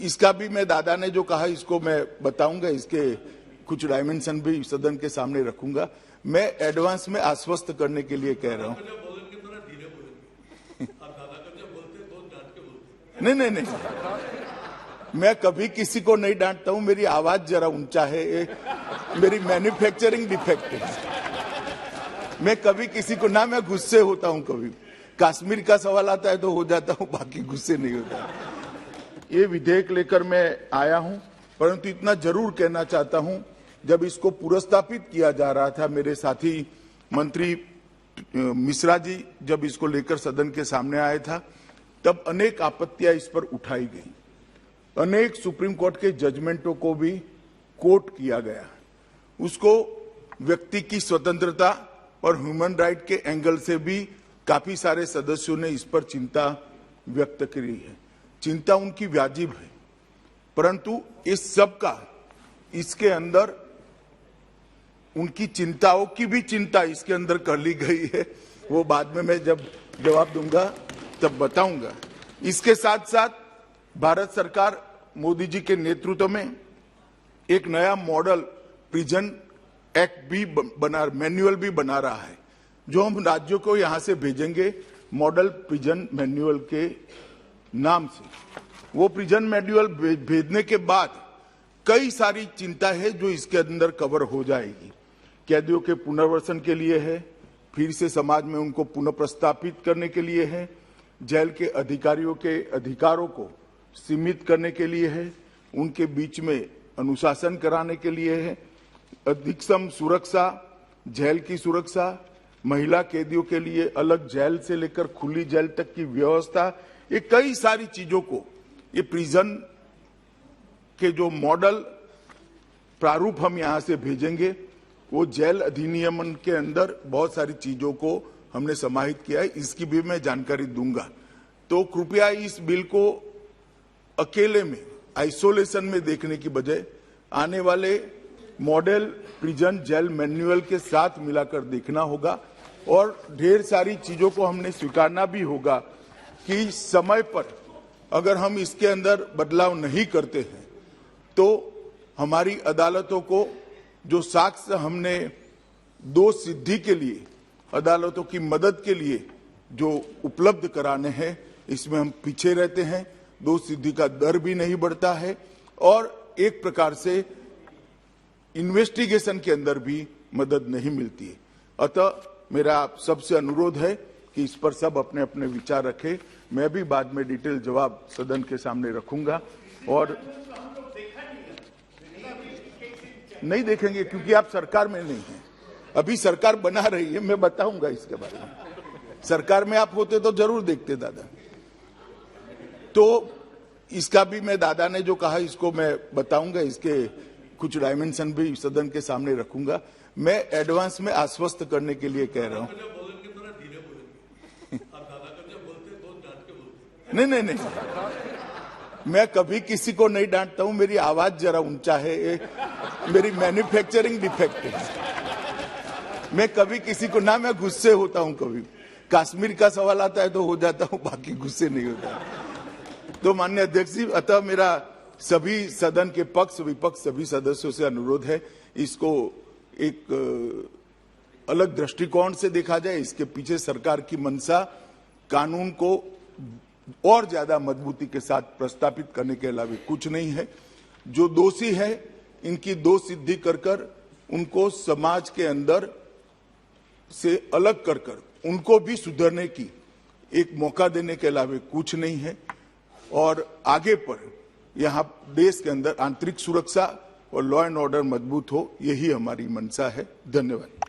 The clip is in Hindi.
इसका भी मैं दादा ने जो कहा इसको मैं बताऊंगा, इसके कुछ डायमेंशन भी सदन के सामने रखूंगा। मैं एडवांस में आश्वस्त करने के लिए कह रहा हूं। नहीं, मैं कभी किसी को नहीं डांटता हूं। मेरी आवाज जरा ऊंचा है, मेरी मैन्युफैक्चरिंग डिफेक्ट है। मैं कभी किसी को ना, मैं गुस्से होता हूं। कभी कश्मीर का सवाल आता है तो हो जाता हूं, बाकी गुस्से नहीं होता। ये विधेयक लेकर मैं आया हूं, परंतु इतना जरूर कहना चाहता हूं, जब इसको पुरस्तापित किया जा रहा था, मेरे साथी मंत्री मिश्रा जी जब इसको लेकर सदन के सामने आया था, तब अनेक आपत्तियां इस पर उठाई गई। अनेक सुप्रीम कोर्ट के जजमेंटों को भी कोट किया गया। उसको व्यक्ति की स्वतंत्रता और ह्यूमन राइट के एंगल से भी काफी सारे सदस्यों ने इस पर चिंता व्यक्त करी है। चिंता उनकी वाजिब है, परंतु इस सब का इसके अंदर उनकी चिंताओं की भी चिंता इसके अंदर कर ली गई है। वो बाद में मैं जब जवाब दूंगा तब बताऊंगा। इसके साथ साथ भारत सरकार मोदी जी के नेतृत्व में एक नया मॉडल प्रिजन एक्ट भी मैन्युअल भी बना रहा है, जो हम राज्यों को यहां से भेजेंगे मॉडल प्रिजन मैन्युअल के नाम से। वो प्रिजन मैन्युअल भेजने के बाद कई सारी चिंता है जो इसके अंदर कवर हो जाएगी। कैदियों के पुनर्वसन के लिए है, फिर से समाज में उनको पुनः प्रस्थापित करने के लिए है, जेल के अधिकारियों के अधिकारों को सीमित करने के लिए है, उनके बीच में अनुशासन कराने के लिए है, अधिकतम सुरक्षा, जेल की सुरक्षा, महिला कैदियों के लिए अलग जेल से लेकर खुली जेल तक की व्यवस्था, ये कई सारी चीजों को ये प्रिजन के जो मॉडल प्रारूप हम यहां से भेजेंगे, वो जेल अधिनियम के अंदर बहुत सारी चीजों को हमने समाहित किया है। इसकी भी मैं जानकारी दूंगा। तो कृपया इस बिल को अकेले में आइसोलेशन में देखने की बजाय आने वाले मॉडल प्रिजन जेल मैन्युअल के साथ मिलाकर देखना होगा। और ढेर सारी चीजों को हमने स्वीकारना भी होगा कि समय पर अगर हम इसके अंदर बदलाव नहीं करते हैं तो हमारी अदालतों को जो साक्ष्य हमने दोष सिद्धि के लिए अदालतों की मदद के लिए जो उपलब्ध कराने हैं, इसमें हम पीछे रहते हैं। दोष सिद्धि का दर भी नहीं बढ़ता है और एक प्रकार से इन्वेस्टिगेशन के अंदर भी मदद नहीं मिलती है। अतः मेरा आप सबसे अनुरोध है कि इस पर सब अपने अपने विचार रखें। मैं भी बाद में डिटेल जवाब सदन के सामने रखूंगा। और नहीं देखेंगे क्योंकि आप सरकार में नहीं हैं। अभी सरकार बना रही है, मैं बताऊंगा इसके बारे में। सरकार में आप होते तो जरूर देखते दादा। तो इसका भी मैं दादा ने जो कहा इसको मैं बताऊंगा, इसके कुछ डायमेंशन भी सदन के सामने रखूंगा। मैं एडवांस में आश्वस्त करने के लिए कह रहा हूं। नहीं, मैं कभी किसी को नहीं डांटता हूं। मेरी आवाज जरा ऊंचा है, मेरी मैन्युफैक्चरिंग डिफेक्ट है। मैं कभी किसी को ना, मैं गुस्से होता हूं। कभी कश्मीर का सवाल आता है तो हो जाता हूं, बाकी गुस्से नहीं होता। तो माननीय अध्यक्ष जी, अतः मेरा सभी सदन के पक्ष विपक्ष सभी सदस्यों से अनुरोध है, इसको एक अलग दृष्टिकोण से देखा जाए। इसके पीछे सरकार की मंशा कानून को और ज्यादा मजबूती के साथ प्रस्तापित करने के अलावा कुछ नहीं है। जो दोषी है इनकी दोष सिद्धि कर उनको समाज के अंदर से अलग कर उनको भी सुधरने की एक मौका देने के अलावा कुछ नहीं है। और आगे पर यहाँ देश के अंदर आंतरिक सुरक्षा और लॉ एंड ऑर्डर मजबूत हो, यही हमारी मंशा है। धन्यवाद।